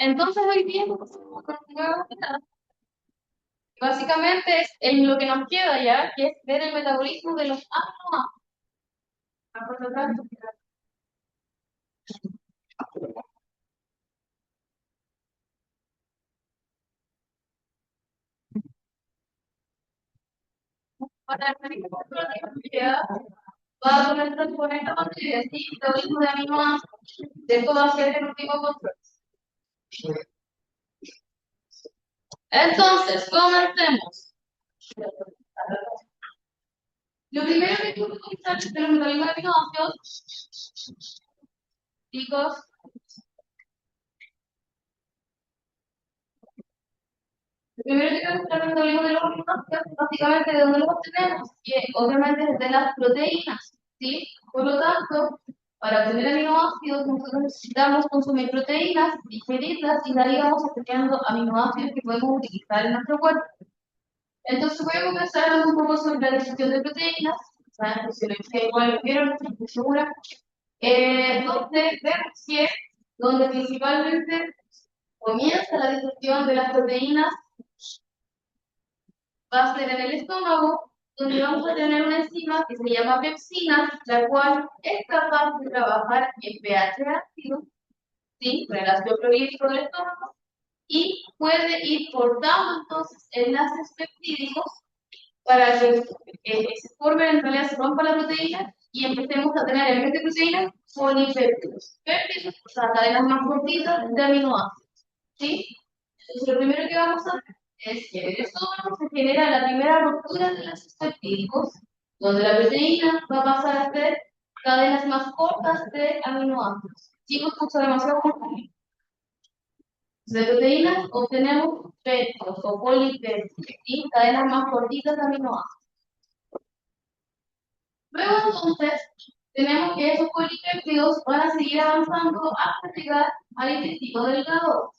Entonces hoy día empezamos con un nuevo tema. Básicamente es en lo que nos queda ya, que es ver el metabolismo de los aminoácidos. Para el ya va a poner con esta materia, ¿sí? Metabolismo de aminoácidos. De esto va a ser el último control. Entonces, comencemos. Lo primero que tengo que comenzar es el metabolismo de aminoácidos. Chicos, lo primero que tengo que comenzar el metabolismo de los aminoácidos, básicamente de dónde los obtenemos, que obviamente es de las proteínas, ¿sí? Por lo tanto, para obtener aminoácidos, nosotros necesitamos consumir proteínas, digerirlas y de ahí vamos obteniendo aminoácidos que podemos utilizar en nuestro cuerpo. Entonces voy a comenzar hablando un poco sobre la digestión de proteínas, ¿saben? Fisiología igual lo vieron, estoy segura. Donde vemos que donde principalmente comienza la digestión de las proteínas va a ser en el estómago, donde vamos a tener una enzima que se llama pepsina, la cual es capaz de trabajar en pH ácido, ¿sí? Relación clorhídrico del estómago, y puede ir cortando entonces enlaces peptídicos para que se forme, en realidad se rompa la proteína y empecemos a tener en vez de proteínas polipéptidos. Péptidos, o sea, cadenas más cortitas de aminoácidos. ¿Sí? Entonces, lo primero que vamos a hacer es que en el estómago se genera la primera ruptura de los peptídicos, donde la proteína va a pasar a ser cadenas más cortas de aminoácidos. Chicos, escucho demasiado corto. De proteínas obtenemos péptidos o polipéptidos y cadenas más cortitas de aminoácidos. Luego entonces tenemos que esos polipéptidos van a seguir avanzando hasta llegar al intestino delgado.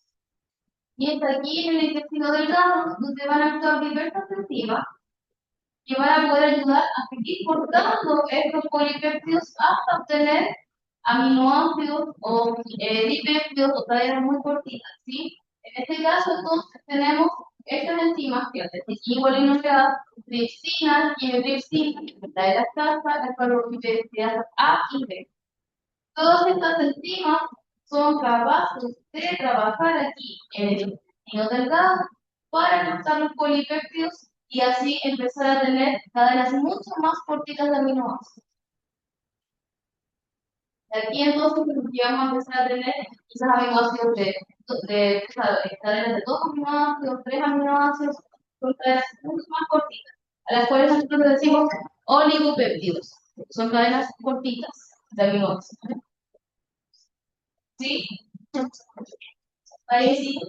Y es aquí en el intestino delgado donde van a actuar diversas enzimas que van a poder ayudar a seguir cortando estos polipéptidos hasta obtener aminoácidos o dipéptidos o cadenas muy cortitas, ¿sí? En este caso, entonces, tenemos estas enzimas que las desincolinoideas, tripsina, quimitripsina, la de las casas, las carbohidratos A y B. Todas estas enzimas son capaces de trabajar aquí en el intestino delgado para cortar los polipéptidos y así empezar a tener cadenas mucho más cortitas de aminoácidos. De aquí entonces vamos a empezar a tener quizás aminoácidos de cadenas de 2 aminoácidos, 3 aminoácidos, con cadenas mucho más cortitas, a las cuales nosotros le decimos oligopéptidos. Son cadenas cortitas de aminoácidos. ¿Sí? Ahí sí.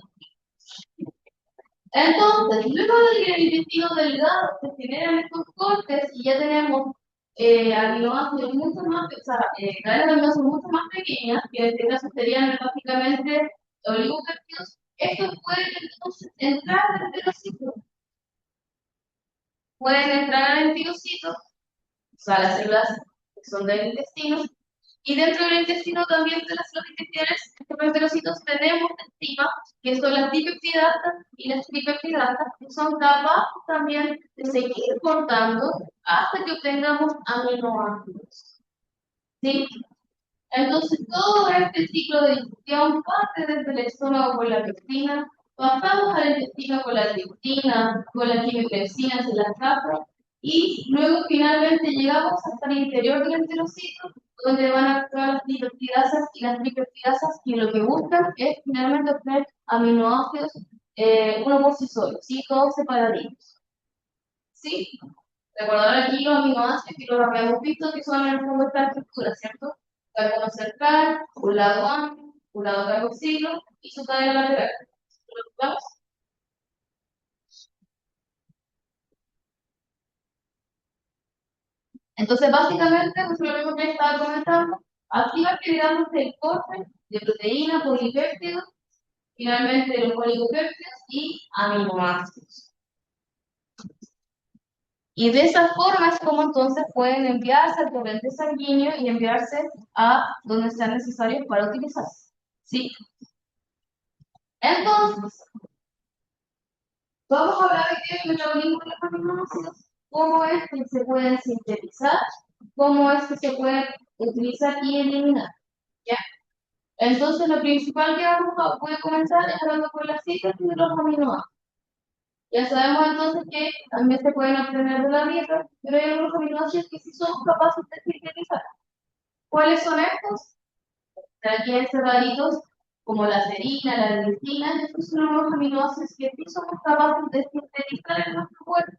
Entonces, luego de que el intestino delgado se generan estos cortes y ya tenemos aminoácidos mucho más, o sea, cadenas de aminoácidos mucho más pequeñas, que en este caso serían básicamente oligopéptidos, estos pueden entonces entrar al enterocito. Pueden entrar al enterocito, o sea, las células que son del intestino, y dentro del intestino también de las células intestinales, los enterocitos tenemos enzimas que son las dipeptidatas y las tripeptidatas, que son capaces también de seguir cortando hasta que obtengamos aminoácidos. ¿Sí? Entonces, todo este ciclo de digestión parte desde el estómago con la peptina, pasamos al intestino con la triptina, con las quimiotepsinas y las capas, y luego finalmente llegamos hasta el interior del enterocito, donde van a actuar las dipeptidasas y las tripeptidasas, que lo que buscan es finalmente obtener aminoácidos uno por sí solo, ¿sí? Todos separaditos. ¿Sí? Recordar aquí los aminoácidos que los habíamos visto que son en el fondo esta estructura, ¿cierto? Carbono central, un lado amplio, un lado carboxilo y su cadena lateral. ¿Vamos? Entonces, básicamente, pues lo mismo que estaba comentando, aquí va generándose el corte de proteína, polipéptidos, finalmente los oligopéptidos y aminoácidos. Y de esa forma es como entonces pueden enviarse al torrente sanguíneo y enviarse a donde sean necesarios para utilizarse. ¿Sí? Entonces, vamos a hablar del metabolismo de los aminoácidos, cómo es que se pueden sintetizar, cómo es que se pueden utilizar y eliminar. ¿Ya? Entonces, lo principal que voy a comenzar es hablando por la síntesis de los aminoácidos. Ya sabemos entonces que también se pueden obtener de la dieta, pero hay algunos aminoácidos que sí somos capaces de sintetizar. ¿Cuáles son estos? Están aquí encerraditos, como la serina, la glicina, estos son unos aminoácidos que sí somos capaces de sintetizar en nuestro cuerpo.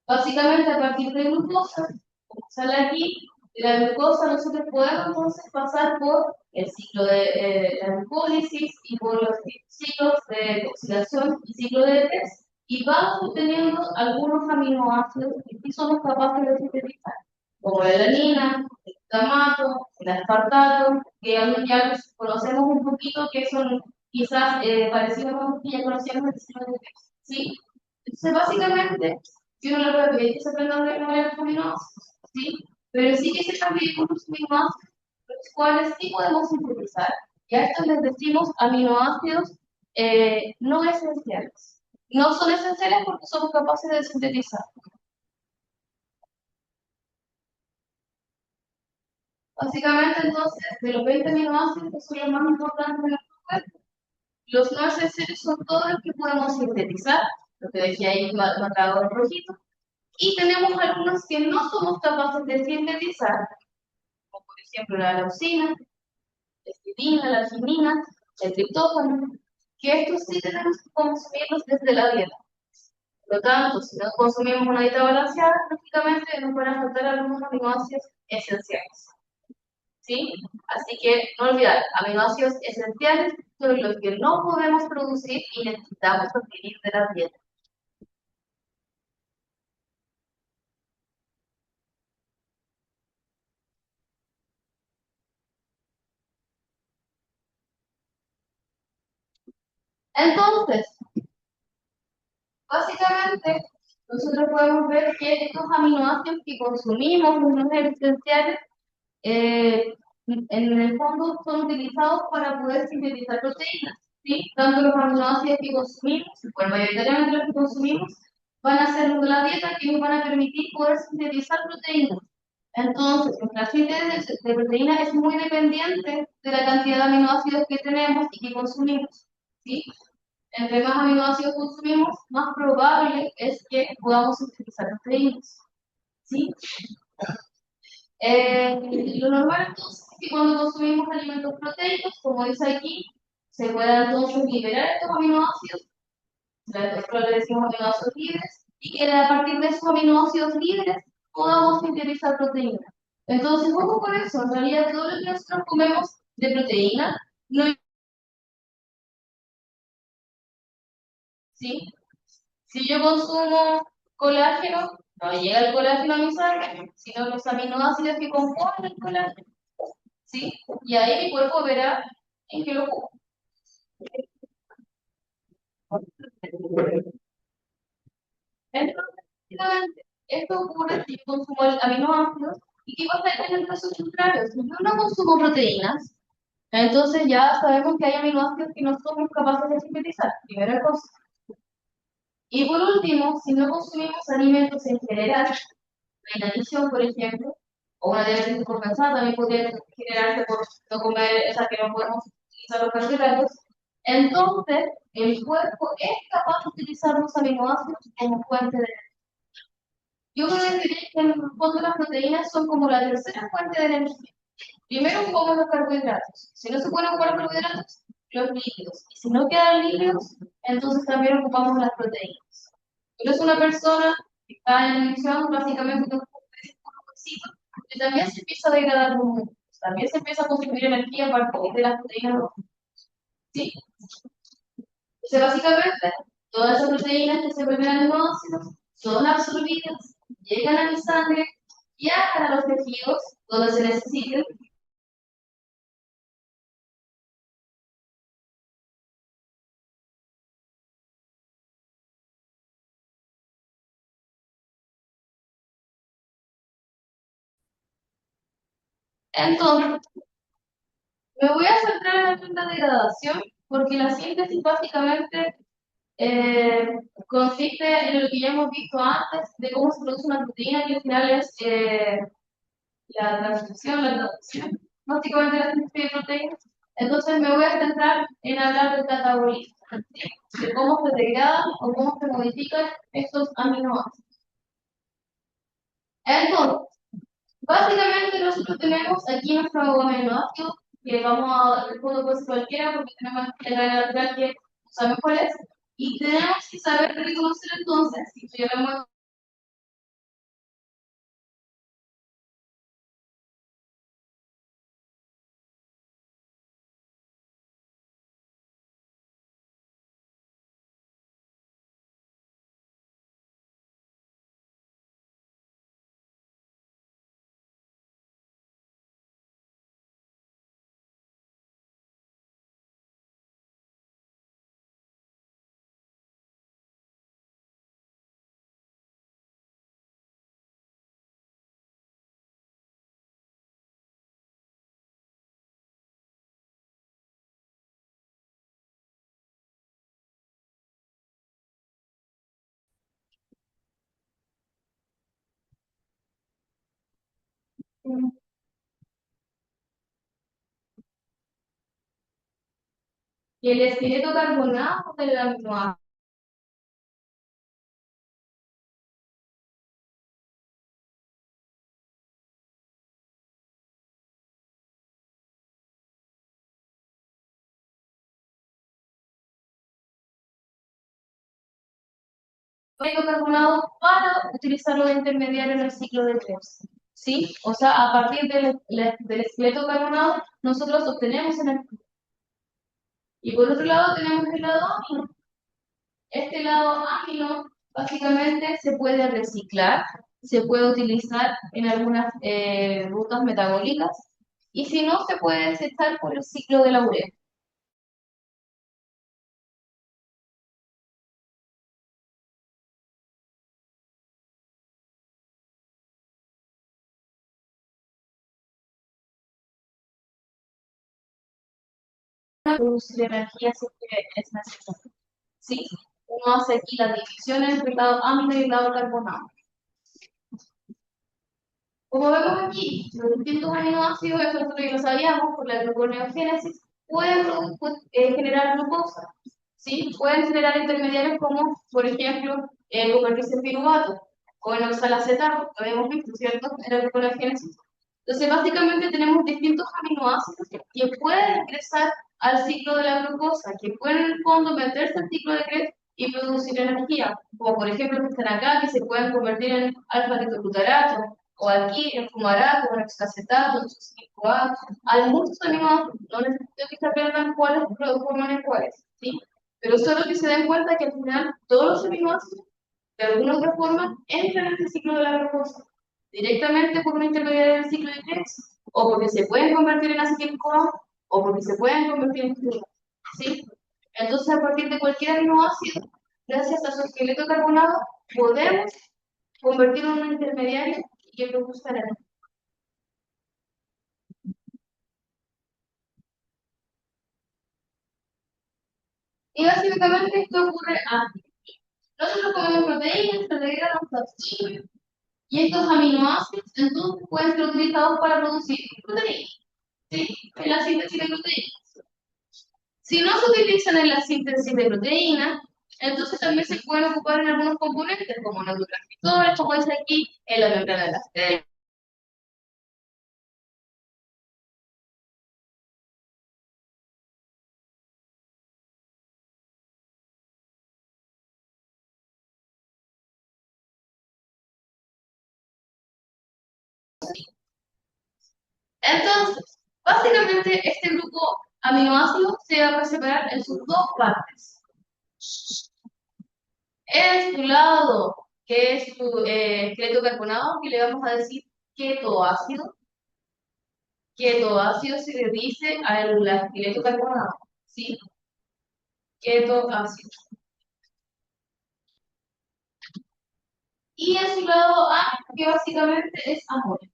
Básicamente a partir de glucosa, como sale aquí, de la glucosa nosotros podemos entonces pasar por el ciclo de la glucólisis y por los ciclos de oxidación y ciclo de Krebs, y vamos obteniendo algunos aminoácidos que sí somos capaces de sintetizar, como la alanina, el glutamato, el aspartato, que ya los conocemos un poquito, que son quizás parecidos a los que ya conocíamos el ciclo de Krebs. ¿Sí? Entonces, básicamente, si uno lo puede pedir que se aprendan de memoria los aminoácidos, ¿sí? Pero sí que se también unos aminoácidos, los cuales sí podemos sintetizar. Y a estos les decimos aminoácidos no esenciales. No son esenciales porque somos capaces de sintetizar. Básicamente, entonces, de los 20 aminoácidos que son los más importantes de nuestro cuerpo, los no esenciales son todos los que podemos sintetizar, lo que decía ahí marcado en rojito, y tenemos algunos que no somos capaces de sintetizar, como por ejemplo la leucina, la histidina, la arginina, el triptófano, que estos sí tenemos que consumirlos desde la dieta. Por lo tanto, si no consumimos una dieta balanceada, lógicamente nos van a faltar algunos aminoácidos esenciales. ¿Sí? Así que no olvidar, aminoácidos esenciales son los que no podemos producir y necesitamos adquirir de la dieta. Entonces, básicamente, nosotros podemos ver que estos aminoácidos que consumimos, los esenciales, eh, en el fondo son utilizados para poder sintetizar proteínas, ¿sí? Tanto los aminoácidos que consumimos, bueno, mayoritariamente los que consumimos, van a ser los de la dieta que nos van a permitir poder sintetizar proteínas. Entonces, nuestra síntesis de proteína es muy dependiente de la cantidad de aminoácidos que tenemos y que consumimos, ¿sí? Entre más aminoácidos consumimos, más probable es que podamos sintetizar proteínas, ¿sí? Lo normal entonces es que cuando consumimos alimentos proteicos, como dice aquí, se puedan entonces liberar estos aminoácidos, nosotros le decimos aminoácidos libres, y que a partir de esos aminoácidos libres podamos sintetizar proteínas. Entonces, ojo con eso, en realidad todo lo que nosotros comemos de proteína, no, ¿sí? Si yo consumo colágeno, no llega el colágeno a mi sangre, sino los aminoácidos que componen el colágeno, ¿sí? Y ahí mi cuerpo verá en qué lo ocupa. Entonces, básicamente, esto ocurre si yo consumo aminoácidos. ¿Y qué pasa en el caso contrario? Si yo no consumo proteínas, entonces ya sabemos que hay aminoácidos que no somos capaces de sintetizar, primera cosa. Y por último, si no consumimos alimentos en general, la inanición, por ejemplo, o una diabetes compensada también podría generarse por no comer, o sea, que no podemos utilizar los carbohidratos. Entonces, el cuerpo es capaz de utilizar los aminoácidos como fuente de energía. Yo creo que en el fondo las proteínas son como la tercera fuente de energía. Primero ocupamos los carbohidratos. Si no se pueden ocupar los carbohidratos, los lípidos. Y si no quedan lípidos, entonces también ocupamos las proteínas. Pero es una persona que está en emisión, básicamente con un huesito, que también se empieza a degradar los músculos. También se empieza a consumir energía a partir de las proteínas rojas. ¿Sí? Entonces, básicamente, todas esas proteínas que se vuelven aminoácidos son absorbidas, llegan a mi sangre, viajan a los tejidos donde se necesiten. Entonces, me voy a centrar en la degradación, porque la síntesis básicamente eh, consiste en lo que ya hemos visto antes, de cómo se produce una proteína, que al final es la transcripción, la traducción, básicamente la síntesis de proteínas. Entonces me voy a centrar en hablar del catabolismo, ¿sí? De cómo se degradan o cómo se modifican estos aminoácidos. Entonces, básicamente nosotros tenemos aquí nuestro aminoácido, que vamos a responder pues cualquiera porque tenemos que la natural que sabemos cuál es, y tenemos que saber reconocer entonces, si yo le muestro que el esqueleto carbonado del aminoácido, carbonado para utilizarlo de intermediario en el ciclo de Krebs. ¿Sí? O sea, a partir del esqueleto carbonado, nosotros obtenemos energía. Y por otro lado tenemos el lado amino. Este lado amino básicamente se puede reciclar, se puede utilizar en algunas rutas metabólicas y si no, se puede desechar por el ciclo de la urea. Producir energía siempre es necesario. ¿Sí? Uno hace aquí la división entre el lado amino y el lado carbonado. Como vemos aquí, los distintos aminoácidos, eso nosotros ya lo sabíamos por la gluconeogénesis, pueden generar glucosa, ¿sí? Pueden generar intermediarios como, por ejemplo, convertirse en piruvato o en oxalacetato, lo habíamos visto, ¿cierto? En la gluconeogénesis. Entonces, básicamente tenemos distintos aminoácidos que pueden ingresar al ciclo de la glucosa, que pueden en el fondo meterse al ciclo de Krebs y producir energía, como por ejemplo los que están acá, que se pueden convertir en alfa-ketoglucarato, o aquí en fumarato, en extracetato, en 5A. Hay muchos aminoácidos, no necesito que se aprendan cuáles forman cuáles, ¿sí? Pero solo que se den cuenta que al final todos los aminoácidos, de alguna u otra forma, entran en este ciclo de la glucosa, directamente por una intermediaria del ciclo de Krebs, o porque se pueden convertir en acetil-CoA, o porque se pueden convertir en fluoruro, ¿sí? Entonces, a partir de cualquier aminoácido, gracias a su esqueleto carbonado, podemos convertirlo en un intermediario y que produzca energía. Y básicamente esto ocurre así. Nosotros comemos proteínas, se degradan toxinas, y estos aminoácidos entonces pueden ser utilizados para producir proteínas, ¿sí? En la síntesis de proteínas. Si no se utilizan en la síntesis de proteínas, entonces también se pueden ocupar en algunos componentes como neurotransmisores, como dice aquí, en la membrana de las células. Entonces, básicamente este grupo aminoácido se va a separar en sus dos partes. En su lado, que es su esqueleto carbonado, que le vamos a decir ketoácido. Ketoácido se le dice al esqueleto carbonado, ¿sí? Ketoácido. Y en su lado A, que básicamente es amonio,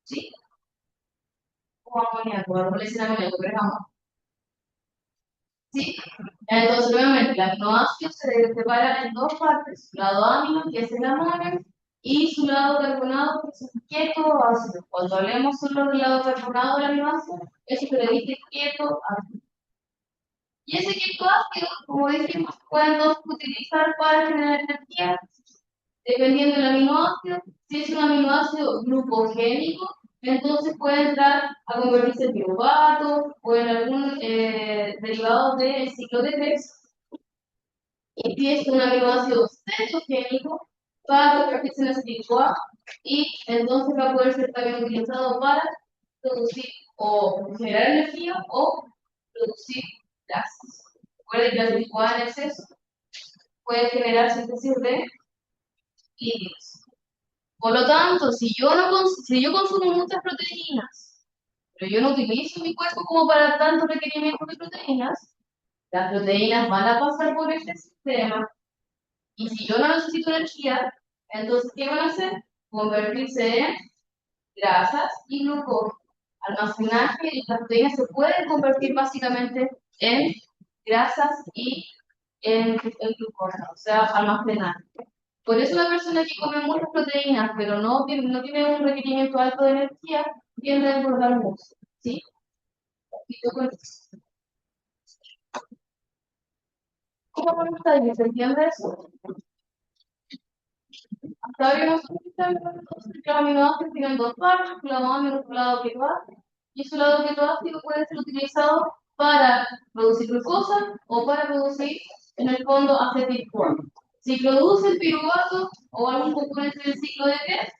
¿sí? O amoníaco, no le dicen amoníaco, pero es amonio. ¿Sí? Entonces, nuevamente, el aminoácido se separa en dos partes, su lado amino, que es el amonio, y su lado carbonado, que es el ketoácido. Cuando hablemos solo del lado carbonado del aminoácido, eso se le dice ketoácido. Y ese ketoácido, como dijimos, podemos utilizar para generar energía, dependiendo del aminoácido. Si es un aminoácido glucogénico, entonces puede entrar a convertirse en piruvato o en algún derivado del ciclo de Krebs. Y si es un aminoácido cetogénico, va a convertirse en acetil-CoA y entonces va a poder ser también utilizado para producir o generar energía o producir gases. Recuerden que la acetil-CoA en exceso puede generar síntesis de lípidos. Por lo tanto, si yo consumo muchas proteínas, pero yo no utilizo mi cuerpo como para tanto requerimiento de proteínas, las proteínas van a pasar por este sistema y si yo no necesito energía, entonces, ¿qué van a hacer? Convertirse en grasas y glucógeno. Almacenaje y las proteínas se pueden convertir básicamente en grasas y en glucógeno, o sea, almacenar. Por eso la persona que come muchas proteínas, pero no tiene un requerimiento alto de energía, tiende a engordar mucho. ¿Sí? ¿Cómo está ahí? ¿Se entiende eso? Hasta ahora no se entiende que los aminoácidos tienen dos partes, un lado amino y un lado ketoácido. Y ese lado ketoácido puede ser utilizado para producir glucosa o para producir, en el fondo, acetil-CoA. Si produce el piruvato o algún componente del ciclo de Krebs,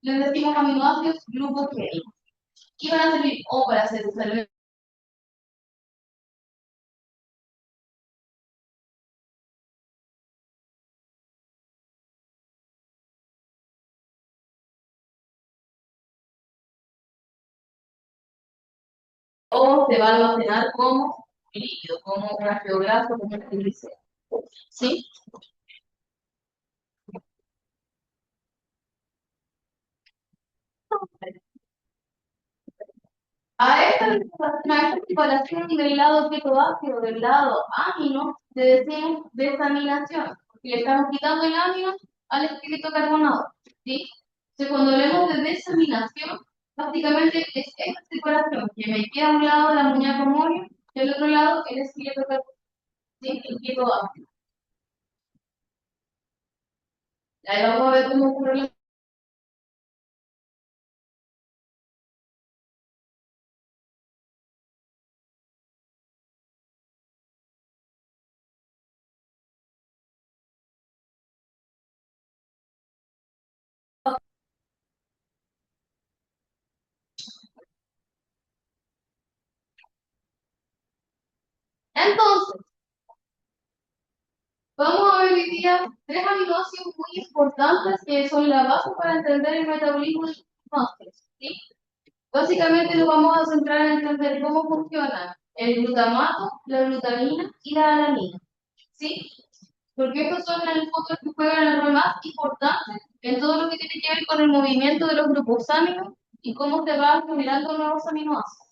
les decimos aminoácidos glucogénicos. Y van a servir o para hacer o se va a almacenar como líquido, como un geografía, como un triglicérido. ¿Sí? A esta preparación del lado ketoácido, del lado amino, le decimos desaminación, porque le estamos quitando el amino al esqueleto carbonado. ¿Sí? Entonces, cuando hablamos de desaminación, básicamente es esta separación, que me queda a un lado la muñeca móvil y al otro lado el esqueleto carbonado. ¿Sí? El ketoácido. Ahí vamos a ver cómo ocurre la. Entonces, vamos a ver hoy día tres aminoácidos muy importantes que son la base para entender el metabolismo de los aminoácidos. ¿Sí? Básicamente nos vamos a centrar en entender cómo funcionan el glutamato, la glutamina y la alanina. ¿Sí? Porque estos son en el fondo los que juegan el rol más importante en todo lo que tiene que ver con el movimiento de los grupos amino y cómo se van generando nuevos aminoácidos.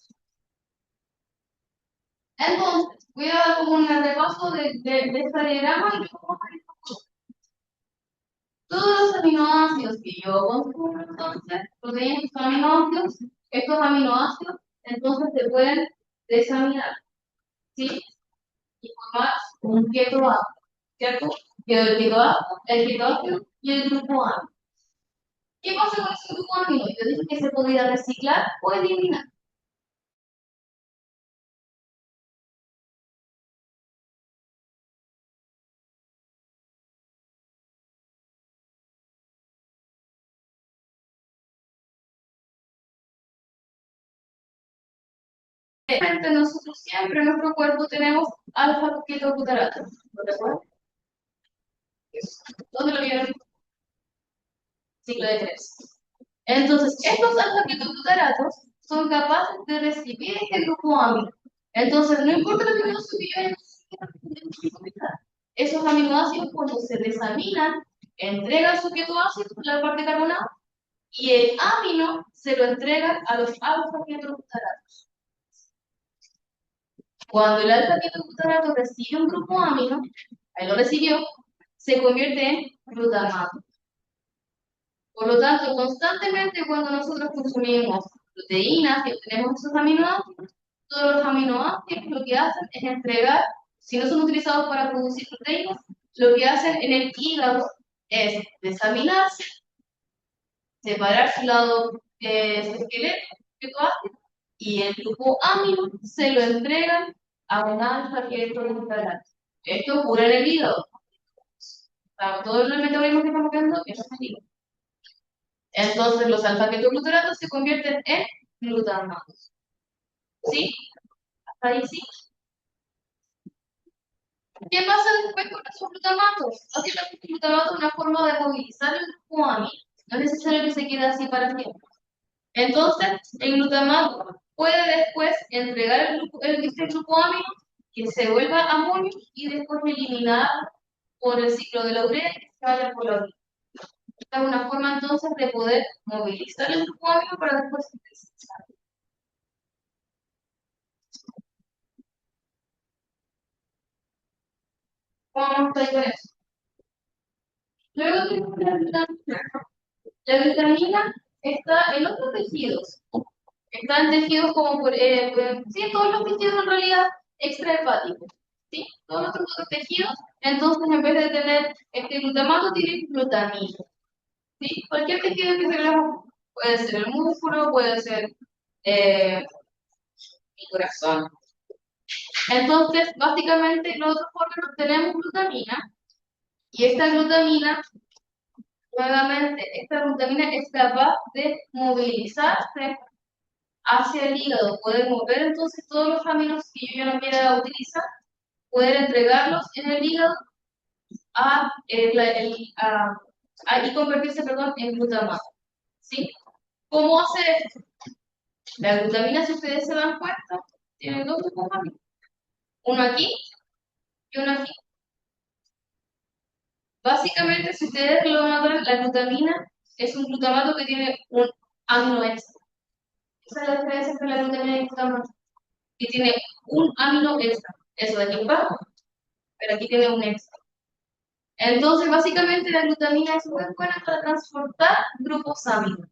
Entonces, voy a dar como un repaso de este diagrama y luego vamos a ir todos los aminoácidos que yo consumo, entonces, proteínas que son aminoácidos, estos aminoácidos, entonces se pueden desaminar, ¿sí? Y formar un ketoácido, ¿cierto? Quedó el ketoácido y el grupo amino. ¿Qué pasa con ese grupo amino? Yo dije que se podía reciclar o eliminar. Realmente nosotros siempre en nuestro cuerpo tenemos alfa-ketobutarato. ¿Lo recuerdan? ¿Dónde lo vieron? Ciclo de Krebs. Entonces, estos alfa-ketobutaratos son capaces de recibir este grupo amino. Entonces, no importa lo que nos yo esos aminoácidos cuando se desaminan, entregan su ketoácido, la parte carbonada, y el amino se lo entrega a los alfa-ketobutaratos. Cuando el alfa-ketoglutarado recibe un grupo amino, ahí lo recibió, se convierte en glutamato. Por lo tanto, constantemente cuando nosotros consumimos proteínas y obtenemos esos aminoácidos, todos los aminoácidos lo que hacen es entregar, si no son utilizados para producir proteínas, lo que hacen en el hígado es desaminarse, separar su lado esquelético y el grupo amino se lo entregan a un alfa-ketoglutarado. Esto ocurre en el hígado. Para todo el metabolismo que estamos viendo, eso es el hígado. Entonces los alfa-ketoglutarado se convierten en glutamatos. ¿Sí? ¿Hasta ahí sí? ¿Qué pasa después con esos glutamatos? Básicamente el glutamato es una forma de movilizar el grupo amino. No es necesario que se quede así para siempre. Entonces, el glutamato puede después entregar este grupo amino que se vuelva amonio y después eliminar por el ciclo de la urea y que se vaya por la orina. Esta es una forma entonces de poder movilizar el grupo amino para después sintetizar. ¿Cómo vamos a ir con eso? Luego tenemos la vitamina. La vitamina está en otros tejidos. Está en tejidos como sí, todos los tejidos en realidad extrahepáticos. ¿Sí? Todos los otros tejidos. Entonces, en vez de tener este glutamato, tiene glutamina. ¿Sí? Cualquier tejido que se veamos, puede ser el músculo, puede ser mi corazón. Entonces, básicamente, los otros órganos tenemos glutamina. Y esta glutamina, nuevamente, esta glutamina es capaz de movilizarse hacia el hígado, poder mover entonces todos los aminos que yo ya no quiera utilizar, poder entregarlos en el hígado y convertirse, perdón, en glutamato. ¿Sí? ¿Cómo hace esto? La glutamina, si ustedes se dan cuenta, tiene dos grupos aminos. Uno aquí y uno aquí. Básicamente, si ustedes lo notan, la glutamina es un glutamato que tiene un amino extra. Esa es la diferencia entre la glutamina y el glutamato. Que tiene un amino extra. Eso de aquí abajo, pero aquí tiene un extra. Entonces, básicamente, la glutamina es muy buena para transportar grupos amino,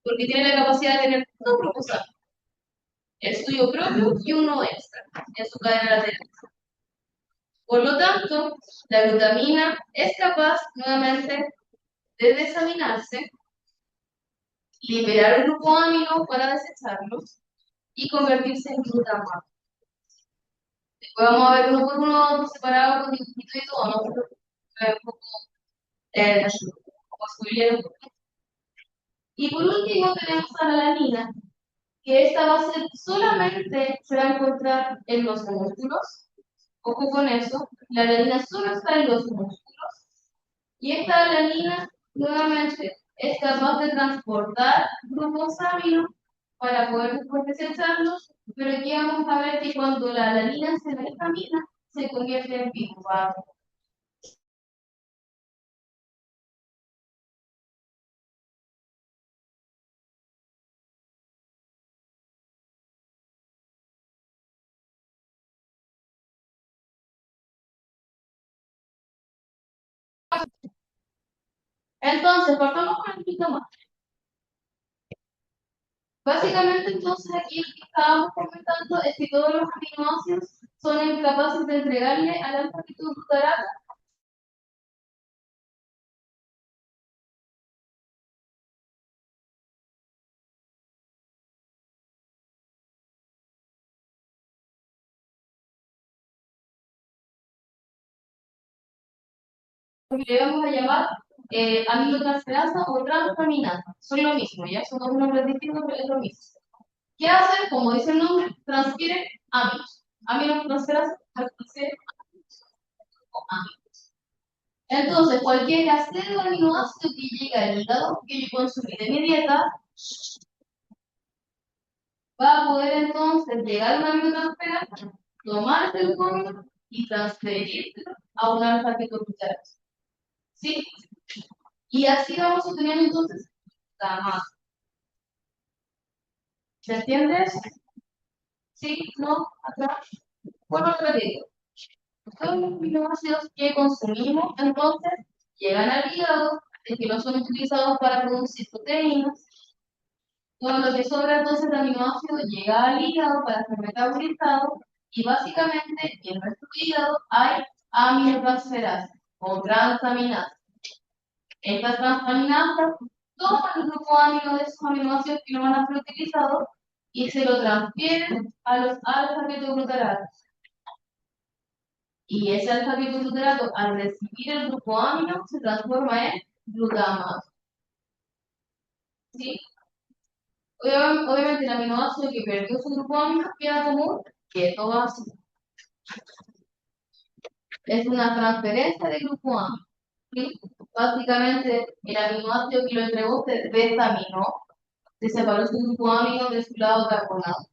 porque tiene la capacidad de tener dos grupos amino, el suyo propio y uno extra en su cadena lateral. Por lo tanto, la glutamina es capaz nuevamente de desaminarse, liberar un grupo amino para desecharlos y convertirse en glutamato. Después vamos a ver uno por uno separado con dibujito y todo, ¿no? Un poco y por último tenemos a la alanina, que esta va a ser solamente, se va a encontrar en los músculos. Ojo con eso, la alanina solo está en los músculos. Y esta alanina, nuevamente, es capaz de transportar grupos amino para poder después desecharlos, pero aquí vamos a ver que cuando la alanina se desamina, se convierte en piruvato. Entonces, partamos con el piruvato. Básicamente, entonces, aquí lo que estábamos comentando es que todos los aminoácidos son incapaces de entregarle al alfa-ketoglutarado lo que le vamos a llamar aminotransferasa o transaminasa. Son lo mismo, ya son dos nombres distintos, pero es lo mismo. ¿Qué hacen? Como dice el nombre, transfieren aminos. Aminotransferasa transfiere aminos. Entonces, cualquier ácido aminoácido que llegue al hígado, que yo consumí de mi dieta, va a poder entonces llegar a una aminotransferasa, tomar el glucógeno y transferirlo a un alfa-ketoglutarado. ¿Sí? Y así vamos obteniendo entonces la masa. ¿Se entiende eso? ¿Sí? ¿No? ¿Acá? Vuelvo a repetir, todos los aminoácidos que consumimos, entonces, llegan al hígado, es que no son utilizados para producir proteínas. Todo lo que sobra entonces de aminoácidos llega al hígado para ser metabolizado y básicamente en nuestro hígado hay aminotransferasas o transaminasas. Estas transaminasas toman el grupo amino de esos aminoácidos que no van a ser utilizados y se lo transfieren a los alfa-ketoglucaratos. Y ese alfa-ketoglucarato, al recibir el grupo amino, se transforma en glutamato. ¿Sí? Obviamente, el aminoácido que perdió su grupo amino queda como un ketoácido. Es una transferencia de grupo amino. ¿Sí? Básicamente, el aminoácido que lo entregó se desaminó, se separó su grupo amino de su lado carbonado.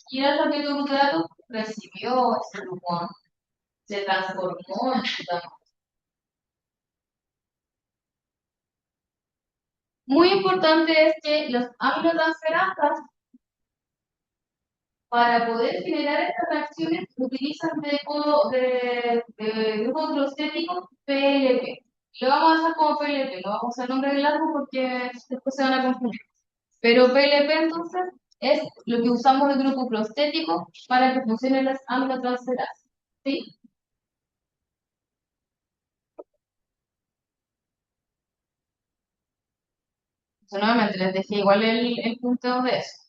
Y el alfa-ketoglucarato recibió ese grupo amino, se transformó en glutamato. Muy importante es que los aminotransferasas, para poder generar estas reacciones, utilizan de grupo prostético PLP. Lo vamos a dejar como PLP, lo vamos a usar nombre del árbol porque después se van a confundir. Pero PLP entonces es lo que usamos de grupo prostético para que funcionen las aminotransferasas. ¿Sí? Entonces, nuevamente les dejé igual el punto de eso.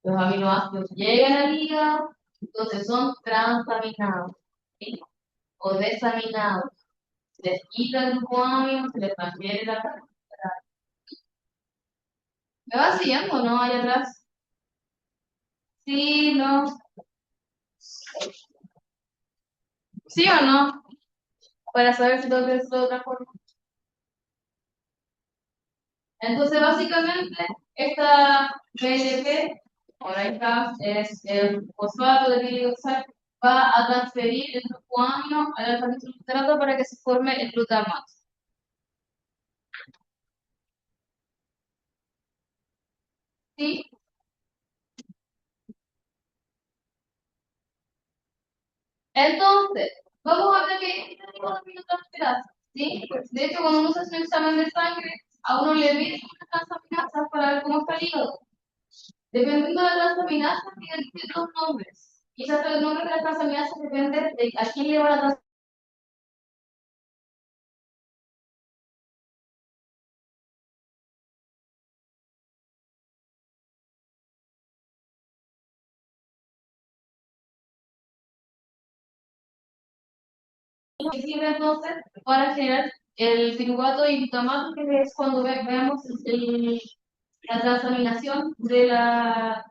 Los aminoácidos llegan al hígado, entonces son transaminados, ¿sí? O desaminados. Se les quita el grupo amino, se les transfiere la carga. ¿Me va siguiendo o no? Allá atrás. Sí, no. ¿Sí o no? Para saber si tengo que hacerlo de otra forma. Entonces, básicamente, esta PLP, ahora está, es el fosfato de piridoxal, va a transferir el grupo amino al alfa-ketoglucarato para que se forme el glutamato. ¿Sí? Entonces, vamos a ver que hay distintos tipos de aminotransferasas, ¿sí? Pues, de hecho, cuando uno se hace un examen de sangre, a uno le miden las transaminasas para ver cómo está el hígado. Dependiendo de la transaminasa, tiene distintos nombres. Quizás el nombre de la transaminasa depende de a quién le va la transaminasa. Que sirve entonces para generar el piruvato y glutamato, que es cuando veamos la transaminación de la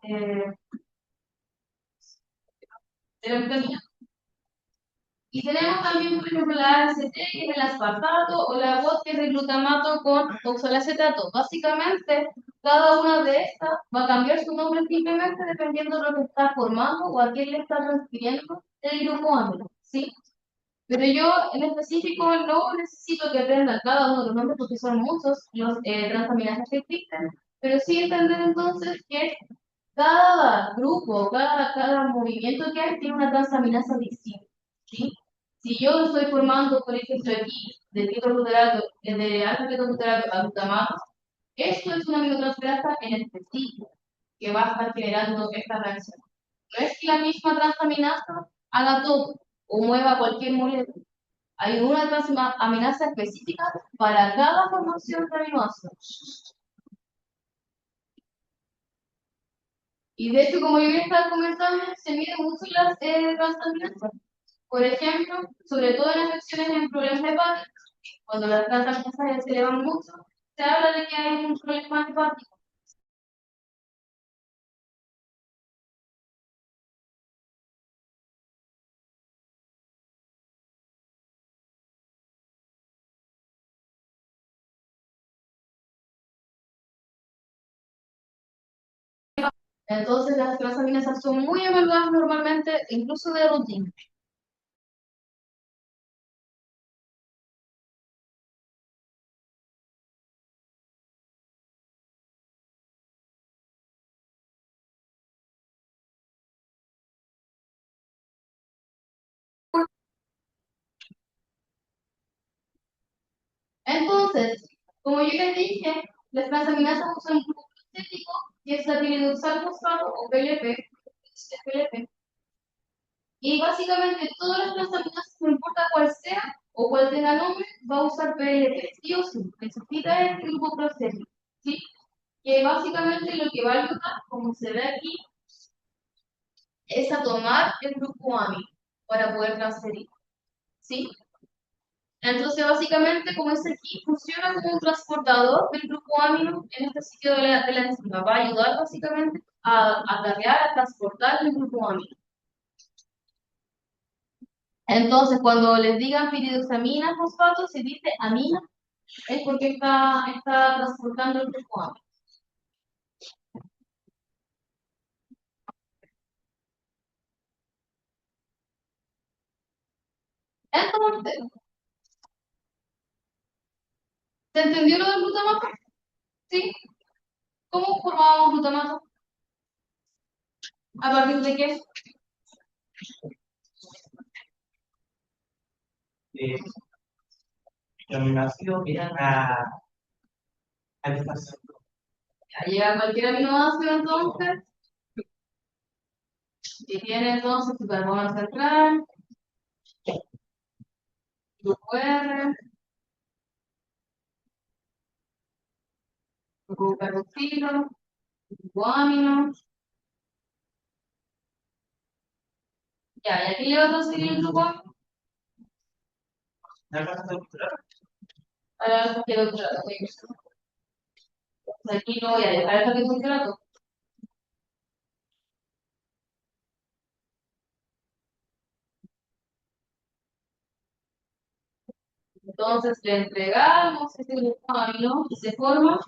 vitamina. Y tenemos también, por ejemplo, la ACT, que es el aspartato, o la GOT, que es el glutamato con oxalacetato. Básicamente, cada una de estas va a cambiar su nombre simplemente dependiendo de lo que está formando o a quién le está transfiriendo el grupo amino, ¿sí? Pero yo en específico no necesito que aprendan cada uno de los nombres porque son muchos los transaminasas que existen, pero sí entender entonces que cada grupo, cada movimiento que hay tiene una transaminasa distinta, ¿sí? Si yo estoy formando, por ejemplo, aquí de ketoglutarate, de alfa ketoglutarate a glutamato, esto es una aminotransferasa en específico que va a estar generando esta reacción. No es que la misma transaminasa haga todo o mueva cualquier molécula. Hay una transaminasa específica para cada formación de aminoácidos. Y de hecho, como yo ya estaba comentando, se miden mucho las transaminasas. Por ejemplo, sobre todo en afecciones en problemas hepáticos, cuando las transaminasas se elevan mucho, se habla de que hay un problema hepático. Entonces, las transaminasas son muy evaluadas normalmente, incluso de rutina. Entonces, como yo les dije, las transaminases usan un grupo proteínico y es la piridoxal fosfato o PLP, PLP. Y básicamente todas las transaminases, no importa cuál sea o cuál tenga nombre, va a usar PLP. Sí o sí, necesita este grupo proteínico. ¿Sí? Que básicamente lo que va a ayudar, como se ve aquí, es a tomar el grupo amino para poder transferir. ¿Sí? Entonces, básicamente, como es aquí, funciona como un transportador del grupo amino en este sitio de la enzima. Va a ayudar básicamente a cargar, a transportar el grupo amino. Entonces, cuando les digan piridoxamina fosfato, si dice amina, es porque está transportando el grupo amino. Entonces, ¿se entendió lo del glutamato? ¿Sí? ¿Cómo formamos glutamato? ¿A partir de qué? eh, aminoácidos vienen a deshacer. Ya llega cualquier aminoácido entonces, y tiene entonces su carbono central, grupo R, grupo carboxilo, grupo amino. Ya, ¿y aquí le va a transferir el grupo amino? ¿Me alcanzas a mostrar? A la alfa ketoglucerato. Entonces aquí lo voy a dejar alfa ketoglucerato. Entonces le entregamos este grupo amino y se forma.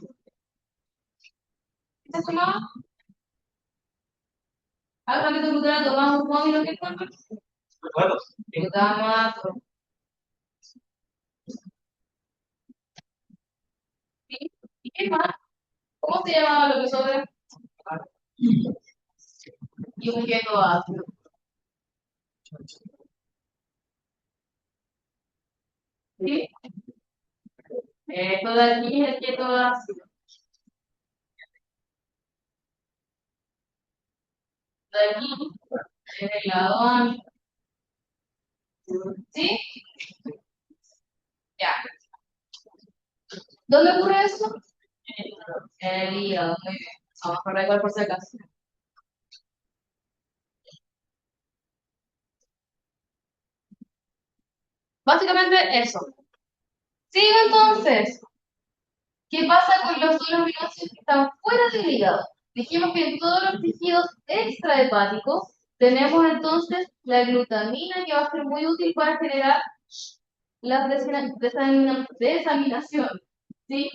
¿Qué se forma? Alfa ketoglucerato más grupo amino que forma. ¿Recuerdos? Sí. Glutamato. ¿Sí? ¿Y qué más? ¿Cómo se llamaba lo que sobra? Y un ketoácido. ¿Sí? Esto de aquí es el ketoácido. De aquí es el lado amino. ¿Sí? Ya. ¿Dónde ocurre eso? En el hígado. Muy bien. Vamos a recordar por si acaso. Básicamente eso. Sigo entonces. ¿Qué pasa con los suelos aminoácidos que están fuera del hígado? Dijimos que en todos los tejidos extrahepáticos tenemos entonces la glutamina que va a ser muy útil para generar la desaminación. ¿Sí?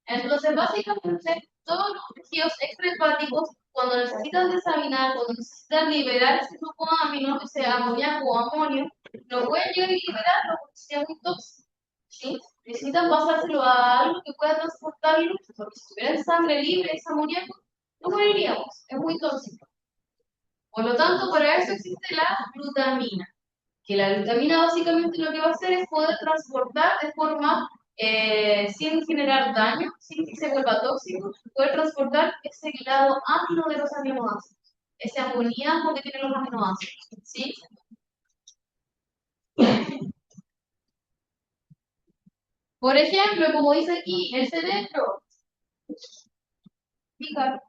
Entonces, básicamente, todos los tejidos extrahepáticos, cuando necesitan desaminar, cuando necesitan liberar ese grupo de amino, que sea amoníaco o amonio, no pueden llegar a liberarlo porque sería muy tóxico. ¿Sí? Necesitan pasárselo a algo que pueda transportarlo, porque si tuviera en sangre libre ese amoníaco, no moriríamos, es muy tóxico. Por lo tanto, para eso existe la glutamina, que la glutamina básicamente lo que va a hacer es poder transportar de forma, sin generar daño, sin que se vuelva tóxico, poder transportar ese lado amino de los aminoácidos, ese amoníaco que tienen los aminoácidos. ¿Sí? Por ejemplo, como dice aquí, el cerebro, fíjate,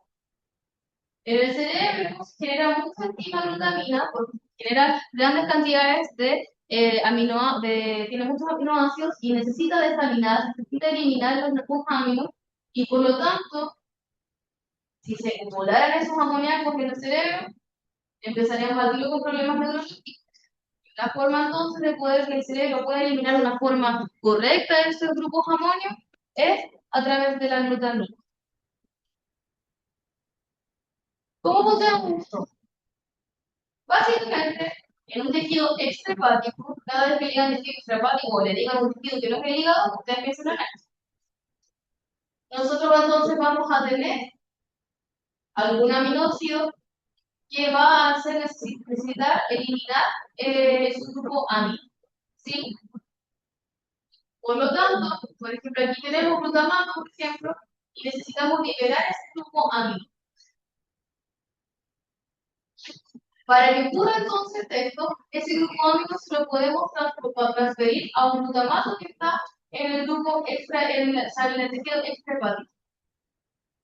en el cerebro se genera mucha enzima glutamina porque genera grandes cantidades de tiene muchos aminoácidos y necesita desaminar, necesita eliminar los aminoácidos y por lo tanto, si se acumularan esos amoníacos en el cerebro, empezaríamos a tener con problemas neurológicos. La forma entonces de poder que el cerebro pueda eliminar una forma correcta de esos grupos amonios es a través de la glutamina. ¿Cómo funciona esto? Básicamente, en un tejido extrahepático, cada vez que le digan tejido extrahepático o le digan un tejido que no es el hígado, ustedes piensan en eso. Nosotros entonces vamos a tener algún aminoácido que va a hacer necesitar eliminar su grupo amino. ¿Sí? Por lo tanto, por ejemplo, aquí tenemos glutamato, por ejemplo, y necesitamos liberar ese grupo amino. Para que ocurra entonces esto, ese grupo amino se lo podemos transferir a un glutamato que está en el grupo extra, o sea, en el tejido extrahepático.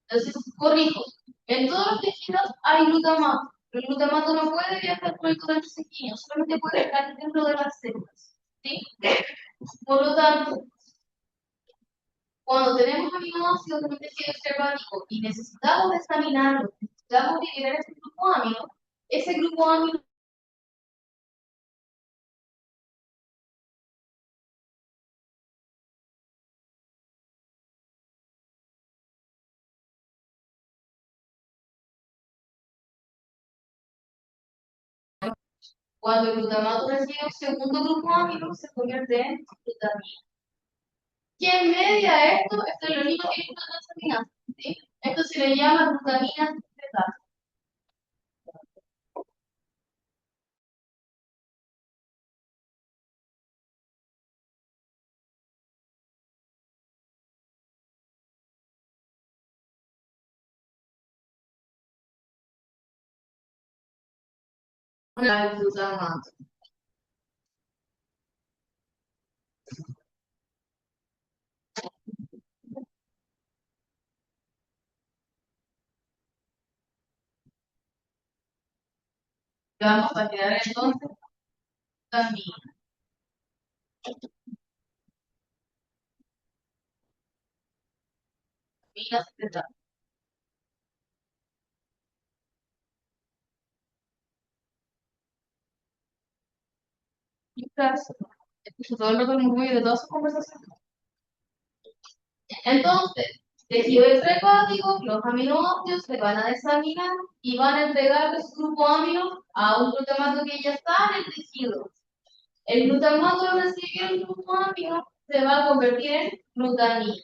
Entonces, corrijo, en todos los tejidos hay glutamato. El glutamato no puede viajar por el torrente sanguíneo, solamente puede estar dentro de las células. ¿Sí? Por lo tanto, cuando tenemos aminoácidos en un tejido extrahepático y necesitamos examinarlo, necesitamos liberar ese grupo amino, ese grupo amino cuando el glutamato recibe un segundo grupo amino, se convierte en glutamina. ¿Quién media esto? Esto es lo mismo que la transaminasa, ¿sí? Esto se le llama glutamina secretada. Una glutamato. Vamos a crear entonces glutamina. Glutamina secretada. Escucho todo el rato el murmullo de todas sus conversaciones. Entonces, tejido extrahepático, los aminoácidos se van a examinar y van a entregarle su grupo amino a un glutamato que ya está en el tejido. El glutamato al recibir el grupo amino se va a convertir en glutamina.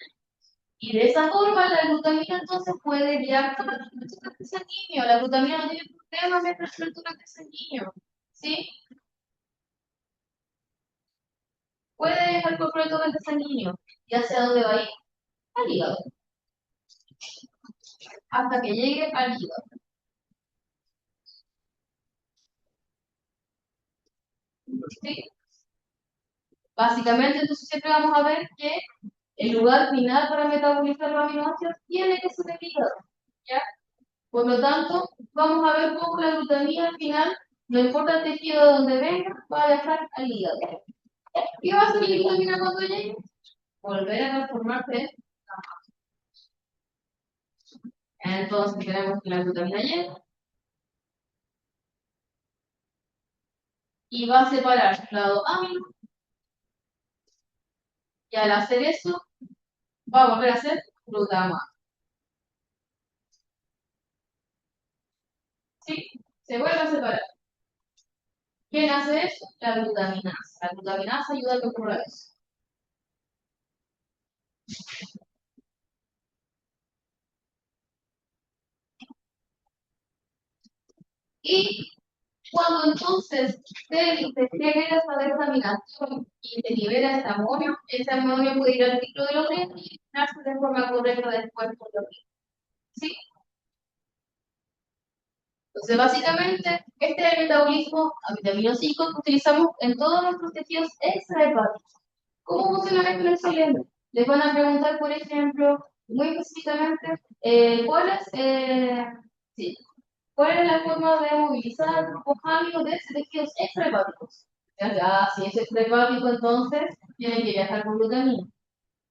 Y de esa forma la glutamina entonces puede viajar al torrente sanguíneo. La glutamina no tiene problema mientras el torrente sanguíneo. ¿Sí? Puede viajar por el torrente sanguíneo. ¿Y hacia dónde va a ir? Al hígado. Hasta que llegue al hígado. ¿Sí? Básicamente, entonces siempre vamos a ver que el lugar final para metabolizar los aminoácidos tiene que ser el hígado. ¿Ya? Por lo tanto, vamos a ver cómo la glutamina al final, no importa el tejido de donde venga, va a viajar al hígado. ¿Qué va a hacer la glutamina cuando llegue? Volver a transformarse en amado. Entonces tenemos que la glutamina llega y va a separar el lado amino y al hacer eso va a volver a ser glutamato. ¿Sí? Se vuelve a separar. ¿Quién hace eso? La glutaminasa. La glutaminasa ayuda a controlar eso. Y cuando entonces se genera esa desaminación y se libera ese amonio puede ir al ciclo de los restos y eliminarse de forma correcta después por los restos. ¿Sí? Entonces, básicamente, este es el metabolismo aminoácido que utilizamos en todos nuestros tejidos extrahepáticos. ¿Cómo funciona esto en el cerebro? Les van a preguntar, por ejemplo, muy específicamente, sí, ¿cuál es la forma de movilizar grupos amigos de tejidos extrahepáticos? Ya, si es extrahepático, entonces tiene que viajar con glutamina.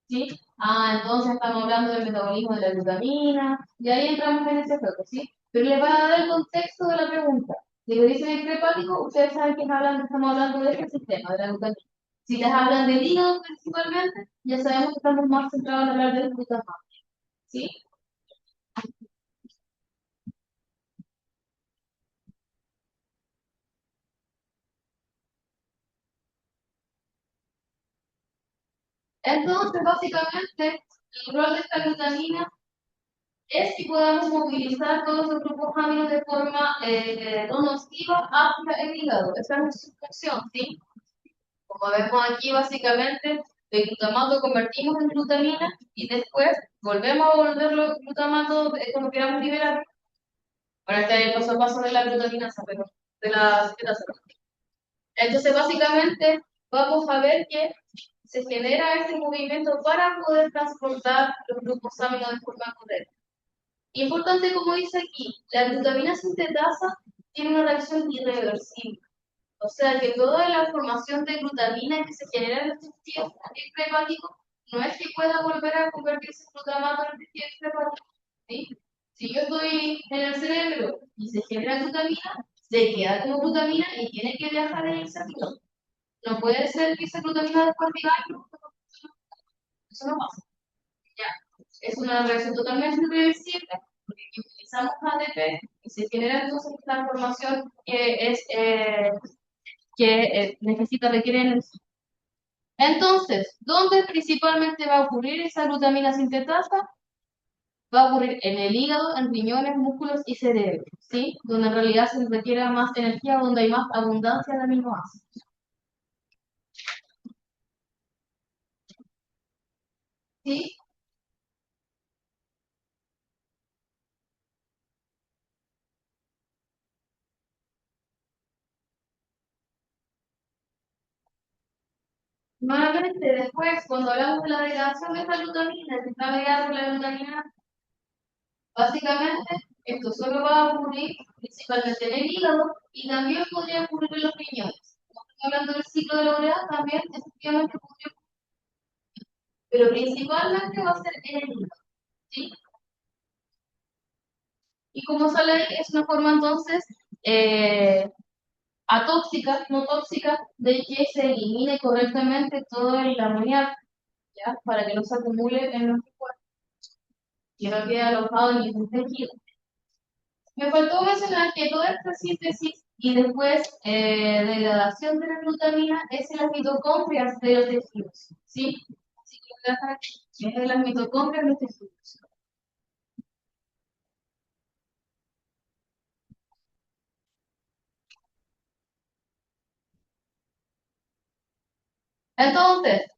¿Sí? Ah, entonces estamos hablando del metabolismo de la glutamina, y ahí entramos en ese juego, ¿sí? Pero les va a dar el contexto de la pregunta. Si le dicen extrahepático, ustedes saben que estamos hablando de este sistema, de la glutamina. Si les hablan del hígado principalmente, ya sabemos que estamos más centrados en hablar del glutamato, ¿sí? Entonces, básicamente, el rol de esta glutamina es que podamos movilizar todos los grupos aminos de forma no nociva hacia el hígado. Esa es su función, ¿sí? Como vemos aquí, básicamente, El glutamato convertimos en glutamina y después volvemos a volverlo glutamato cuando queramos liberar. Para este es el paso a paso de la glutaminasa, pero de la sintetasa. Entonces, básicamente, vamos a ver que se genera este movimiento para poder transportar los grupos amino de forma correcta. Importante, como dice aquí, la glutamina sintetasa tiene una reacción irreversible. O sea que toda la formación de glutamina que se genera en el tejido extrahepático no es que pueda volver a convertirse en glutamato en el tejido extrahepático. ¿Sí? Si yo estoy en el cerebro y se genera glutamina, se queda como glutamina y tiene que viajar en el cerebro. No puede ser que esa glutamina después diga, "Ay, no, eso no pasa". Ya. Es una reacción totalmente irreversible porque aquí utilizamos ATP y se genera entonces esta transformación que requiere energía. Entonces, ¿dónde principalmente va a ocurrir esa glutamina sintetasa? Va a ocurrir en el hígado, en riñones, músculos y cerebro, ¿sí? Donde en realidad se requiere más energía, donde hay más abundancia de aminoácidos. ¿Sí? Nuevamente, después, cuando hablamos de la degradación de esta glutamina, que está ligada con la glutamina, básicamente, esto solo va a ocurrir principalmente en el hígado y también podría ocurrir en los riñones. Como estamos hablando del ciclo de la urea, también efectivamente podría ocurrir, pero principalmente va a ser en el hígado, ¿sí? Y como sale ahí, es una forma entonces atóxica, no tóxica, de que se elimine correctamente todo el amoníaco, ¿ya? Para que no se acumule en nuestro cuerpo y no quede alojado en ningún tejido. Me faltó mencionar que toda esta síntesis y después degradación de la glutamina es en las mitocondrias de los tejidos, ¿sí? Así que lo voy a dejar aquí, es en las mitocondrias de los tejidos. Entonces,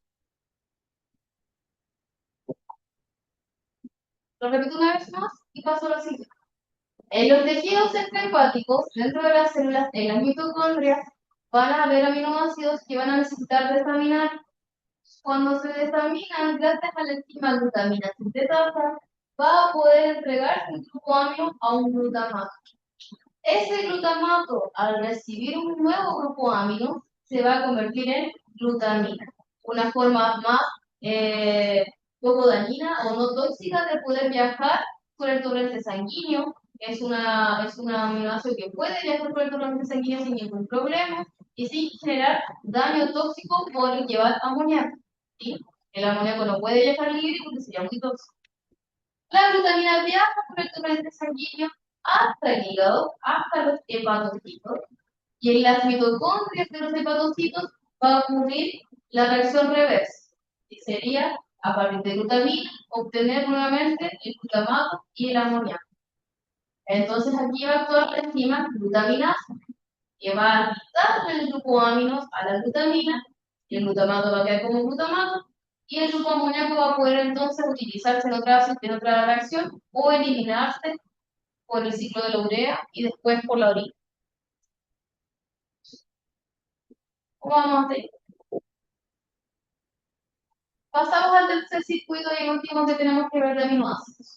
lo repito una vez más y paso a lo siguiente. En los tejidos extrahepáticos, dentro de las células, en las mitocondrias, van a haber aminoácidos que van a necesitar desaminar. Cuando se desaminan, gracias a la enzima glutamina sintetasa, va a poder entregar un grupo amino a un glutamato. Ese glutamato, al recibir un nuevo grupo amino, se va a convertir en glutamina, una forma más poco dañina o no tóxica de poder viajar por el torrente sanguíneo. Es un aminoácido que puede viajar por el torrente sanguíneo sin ningún problema y sin generar daño tóxico por llevar amoníaco. ¿Sí? El amoníaco no puede viajar libre porque sería muy tóxico. La glutamina viaja por el torrente sanguíneo hasta el hígado, hasta los hepatocitos, y en las mitocondrias de los hepatocitos va a ocurrir la reacción reversa, que sería, a partir de glutamina, obtener nuevamente el glutamato y el amoníaco. Entonces aquí va a actuar la enzima glutaminasa, que va a quitar el grupo aminos a la glutamina, y el glutamato va a quedar como glutamato, y el grupo amoníaco va a poder entonces utilizarse en otra reacción o eliminarse por el ciclo de la urea y después por la orina. ¿Cómo vamos a hacer? Pasamos al tercer circuito y el último que tenemos que ver de aminoácidos.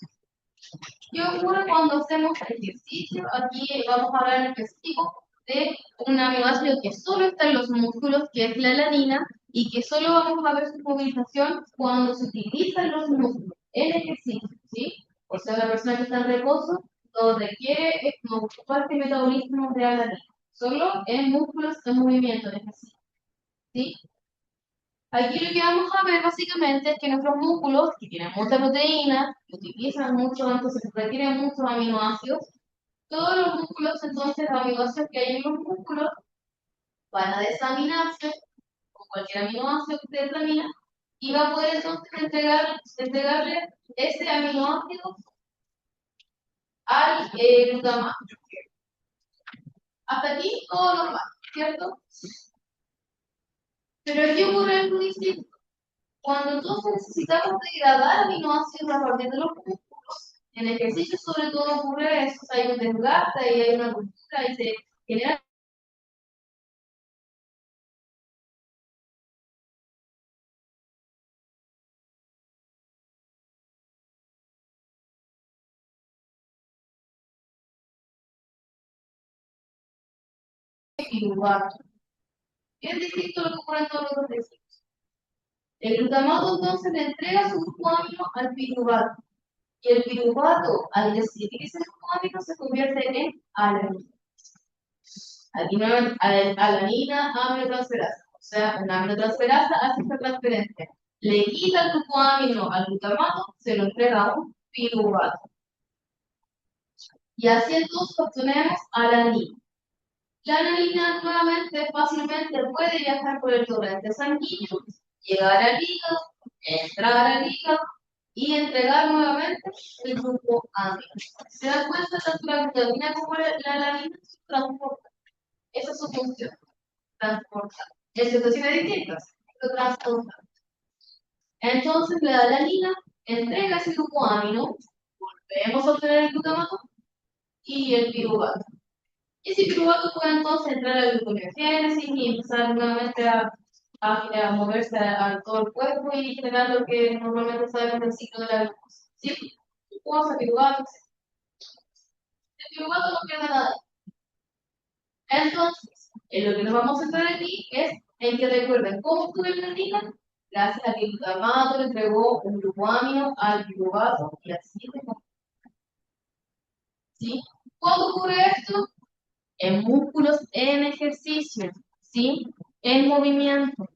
¿Qué ocurre cuando hacemos ejercicio? Aquí vamos a hablar en específico de un aminoácido que solo está en los músculos, que es la alanina, y que solo vamos a ver su movilización cuando se utiliza en los músculos, en ejercicio, ¿sí? O sea, la persona que está en reposo no requiere no ocupar este metabolismo de alanina, solo en músculos en movimiento, en ejercicio, ¿sí? Aquí lo que vamos a ver básicamente es que nuestros músculos, que tienen mucha proteína, que utilizan mucho, entonces requieren muchos aminoácidos, todos los músculos, entonces, los aminoácidos que hay en los músculos van a desaminarse con cualquier aminoácido que se desamina y va a poder entonces entregarle ese aminoácido al glutamato. Hasta aquí todo normal, ¿cierto? Pero aquí ocurre algo distinto. Cuando entonces necesitamos degradar aminoácidos a partir de los músculos, en ejercicio sobre todo ocurre eso, o sea, hay un desgaste y hay una ruptura y se genera piruvato. Es distinto a lo que ocurre en todos los ejercicios. El glutamato entonces le entrega su grupo amino al piruvato. Y el piruvato, al decidir ese grupo amino, se convierte en alanina. Aquí nuevamente, alanina, aminotransferasa. O sea, una aminotransferasa hace esta transferencia. Le quita el grupo amino al glutamato, se lo entrega a un piruvato. Y así entonces obtenemos alanina. La alanina nuevamente fácilmente puede viajar por el torrente sanguíneo, llegar al hígado, entrar al hígado y entregar nuevamente el grupo amino. ¿Se dan cuenta tanto la glutamina como la alanina se transportan? Esa es su función, transportar. En situaciones distintas, pero transportar. Entonces la alanina entrega ese grupo amino, volvemos a obtener el glutamato y el piruvato. Y ese piruvato puede entonces entrar a la gluconeogénesis y empezar nuevamente a moverse a todo el cuerpo y generar lo que normalmente sabemos del ciclo de la glucosa. ¿Sí? Glucosa, piruvato, etc. El piruvato no pierde nada. Entonces, en lo que nos vamos a centrar aquí es en que recuerden cómo obtuve la alanina, gracias a que el glutamato le entregó un grupo amino al piruvato y así se compone. ¿Sí? ¿Cuándo ocurre esto? En músculos en ejercicio, ¿sí? En movimiento.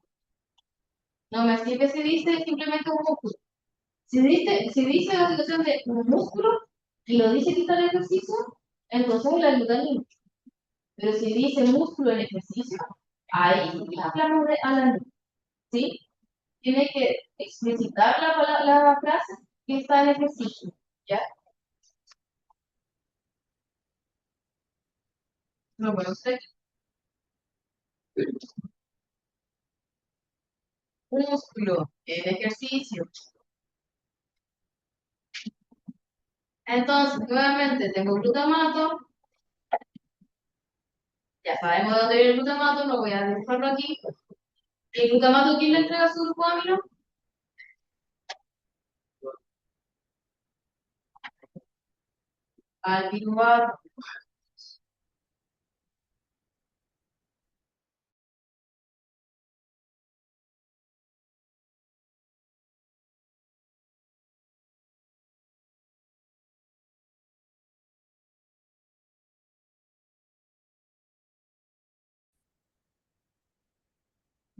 No me sirve si dice simplemente un músculo. Si dice la situación de un músculo y lo dice que está en ejercicio, entonces la glutamina. Pero si dice músculo en ejercicio, ahí sí hablamos de alanina, ¿sí? Tiene que explicitar la frase que está en ejercicio, ¿ya? No, bueno, usted, músculo en ejercicio. Entonces, nuevamente tengo glutamato, ya sabemos de dónde viene el glutamato, no voy a dibujarlo aquí. ¿El glutamato quién le entrega su grupo amino? Al piruvato.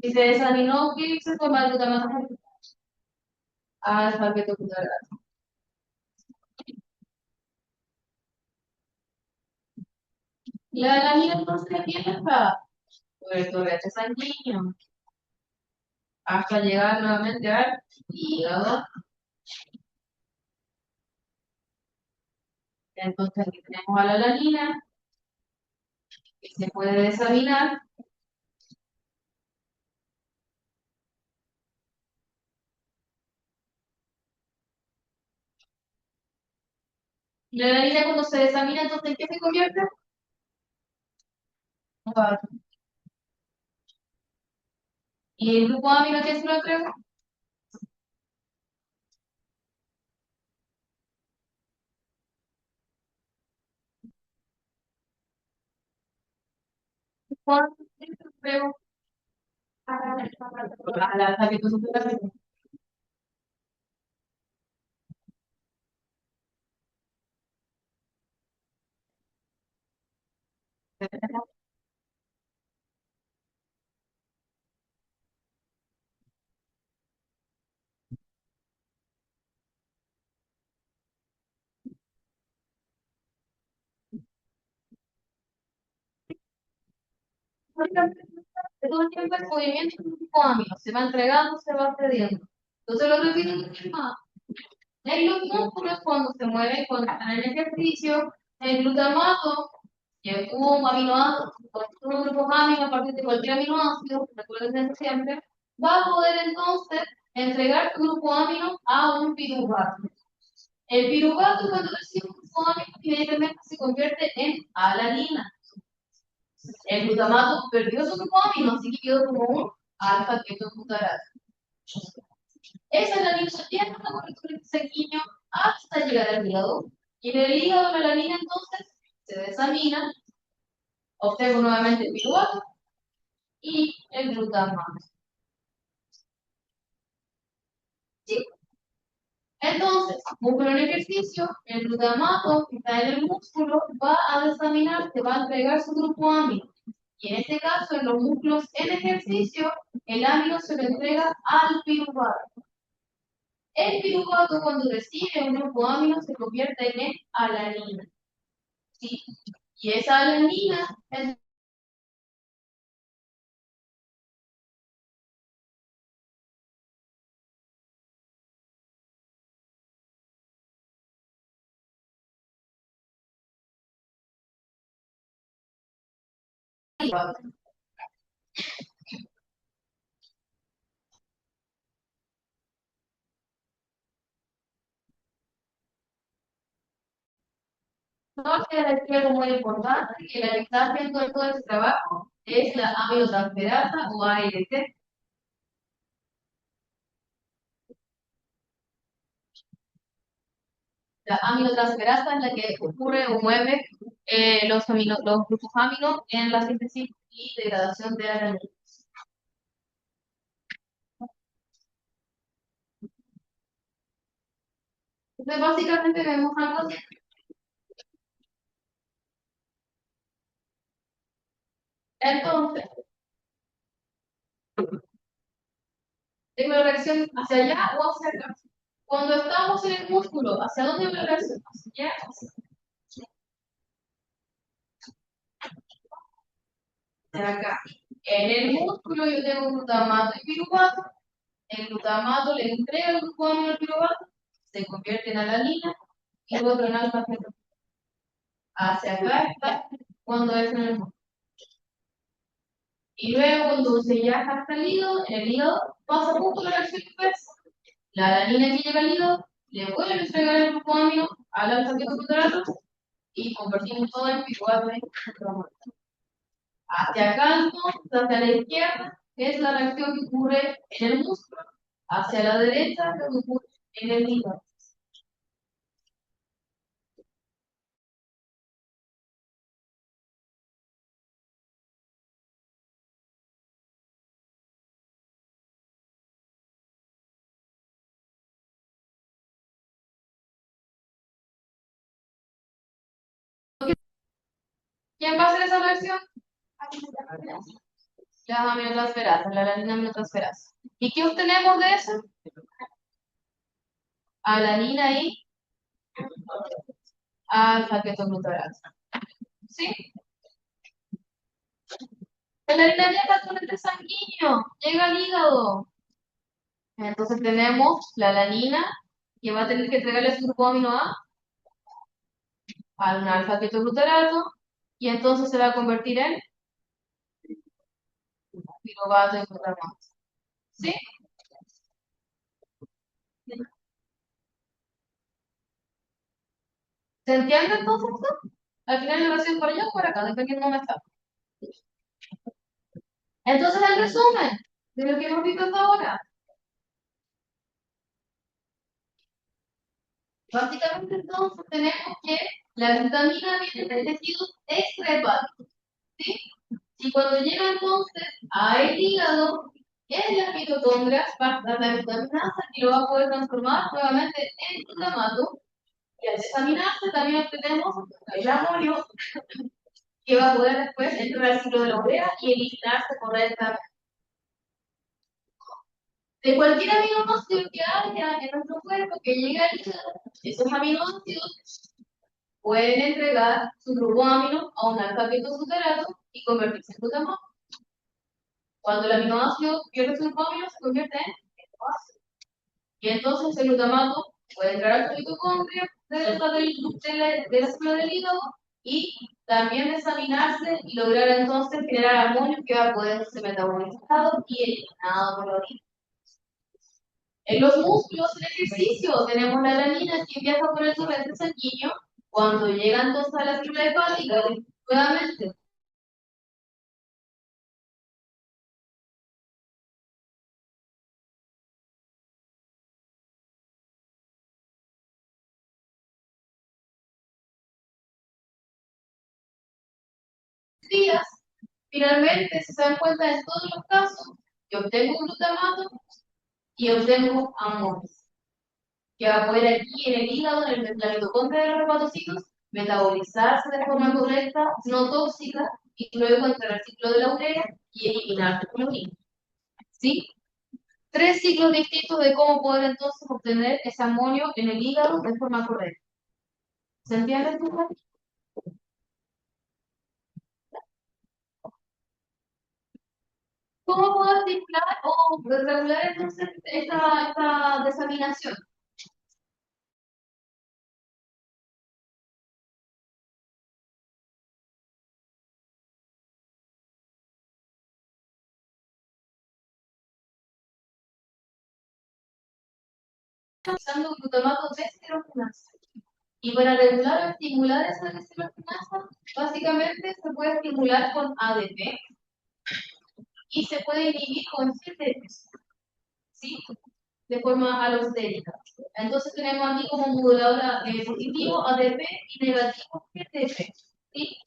Si se desaminó, ¿qué se toma el glutamato? Alfa ketoglutarate. La alanina entonces aquí está por el torrente sanguíneo hasta llegar nuevamente al hígado. Entonces aquí tenemos a la alanina que se puede desaminar. Y la alanina cuando se desamina, entonces ¿en qué se convierte? Ah, y el grupo amino que se lo entrega. ¿Cuál es el entrego? A la alfa ketoglutarate. De todo el tiempo el movimiento del grupo amino se va entregando, se va cediendo. Entonces lo repito un poquito más. En los músculos, cuando se mueven, cuando están en ejercicio, el glutamato, que es un aminoácido, un grupo amino a partir de cualquier aminoácido, recuerden siempre, va a poder entonces entregar tu grupo amino a un piruvato. El piruvato cuando recibe un grupo amino inmediatamente se convierte en alanina. El glutamato perdió su grupo amino, así que quedó como un alfa ketoglutarate. Esa alanina viaja por el torrente sanguíneo hasta llegar al hígado. Y en el hígado la alanina entonces se desamina, obtengo nuevamente el piruvato y el glutamato. ¿Sí? Entonces, músculo en ejercicio, el glutamato que está en el músculo va a desaminar, te va a entregar su grupo amino. Y en este caso, en los músculos en ejercicio, el amino se lo entrega al piruvato. El piruvato, cuando recibe un grupo amino, se convierte en alanina. ¿Sí? Y esa alanina es no que algo muy importante, que la que está haciendo todo ese trabajo es la aminotransferasa o ALT. La aminotransferasa es la que ocurre o mueve los grupos amino en la síntesis y degradación de la alanina. Entonces, básicamente vemos algo así. Entonces, tengo la reacción hacia allá o hacia acá. Cuando estamos en el músculo, ¿hacia dónde va la reacción? Hacia allá. Hacia acá. En el músculo yo tengo glutamato y piruvato. El glutamato le entrega el grupo amino al piruvato, se convierte en alanina y luego en alfa fetosa. Hacia acá está cuando es en el músculo. Y luego cuando se viaja hasta el hígado, en el hígado pasa justo la reacción inversa. La alanina que llega al hígado le vuelve a entregar el grupo amino al alfa ketoglutarate y convertimos todo en piruvato en glutamato. Hacia acá entonces, hacia la izquierda, es la reacción que ocurre en el músculo. Hacia la derecha, lo que ocurre en el hígado. ¿Quién va a hacer esa reacción? Las aminotransferasas, la alanina aminotransferasa. ¿Y qué obtenemos de eso? Alanina y alfa ketoglutarasa. ¿Sí? La alanina viaja al torrente sanguíneo, llega al hígado. Entonces tenemos la alanina que va a tener que entregarle su grupo amino a un alfa ketoglutarate y entonces se va a convertir en piruvato y glutamato. ¿Sí? ¿Se entiende entonces esto? Al final lo hacen por allá o por acá, dependiendo de dónde está. Entonces, el resumen de lo que hemos visto hasta ahora. Básicamente, entonces, tenemos que la vitamina viene de tejidos extrahepáticos, ¿sí? Y cuando llega entonces al hígado, en las mitocondrias, va a dar la vitamina A y lo va a poder transformar nuevamente en glutamato. Y al desaminarse también obtenemos el amonio, que va a poder después entrar al ciclo de la urea y eliminarse correctamente. De cualquier aminoácido que haya en nuestro cuerpo que llegue al hígado, esos aminoácidos pueden entregar su grupo amino a un alfa ketoglutarate y convertirse en glutamato. Cuando el aminoácido pierde su grupo amino, se convierte en aminoácido. Y entonces el glutamato puede entrar al mitocondrio de la célula del hígado y también desaminarse y lograr entonces generar amonio que va a poder ser metabolizado y eliminado por la orina. En los músculos, el ejercicio, tenemos la alanina que viaja por el torrente sanguíneo. Cuando llega entonces a la célula hepática, nuevamente días, finalmente, si se dan cuenta en todos los casos, yo obtengo un glutamato y obtengo amonio, que va a poder aquí en el hígado, en la mitocondria de los hepatocitos, metabolizarse de forma correcta, no tóxica, y luego entrar al ciclo de la urea y eliminar la orina. ¿Sí? Tres ciclos distintos de cómo poder entonces obtener ese amonio en el hígado de forma correcta. ¿Se entiende? ¿Cómo puedo estimular o regular entonces esta desaminación? Usando glutamato de deshidrogenasa. Y para regular o estimular esa deshidrogenasa, básicamente se puede estimular con ADP y se puede inhibir con GTP, ¿sí? De forma alostérica. Entonces tenemos aquí como moduladora positivo ADP y negativo GTP, ¿sí?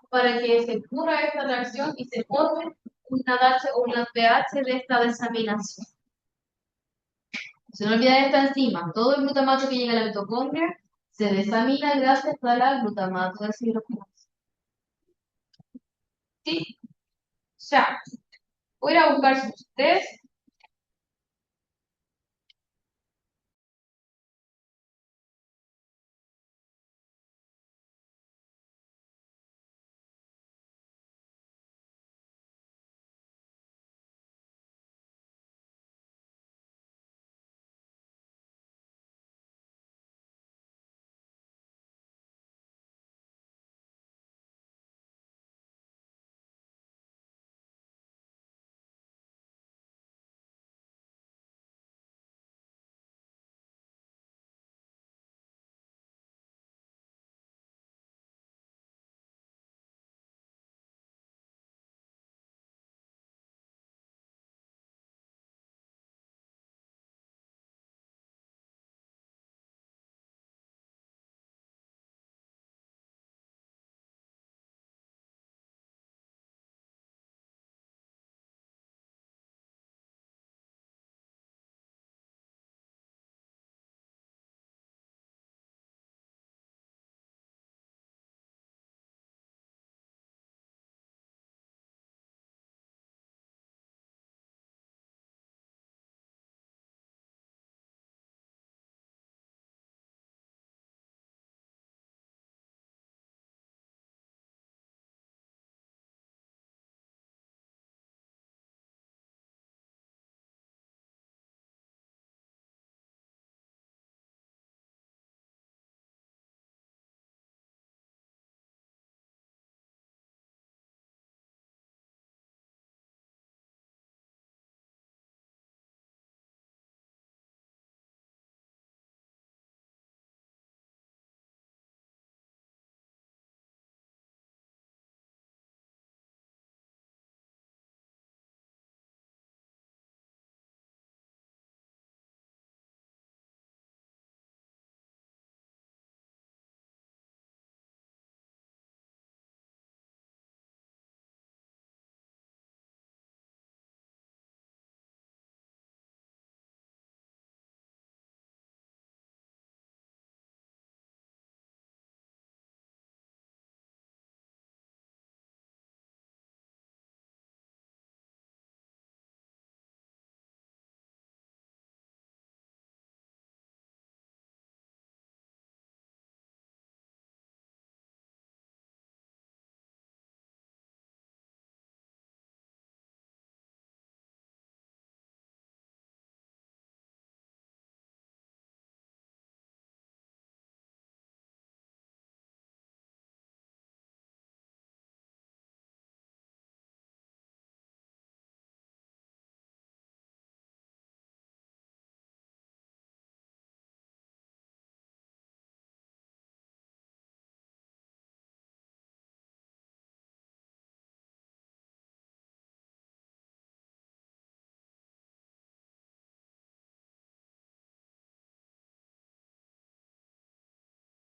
Para que se ocurra esta reacción y se forme una DH o una pH de esta desaminación. Se no olviden esta enzima. Todo el glutamato que llega a la mitocondria se desamina gracias a la glutamato deshidrogenasa. ¿Sí? Ya. Voy a ir a buscar sus test.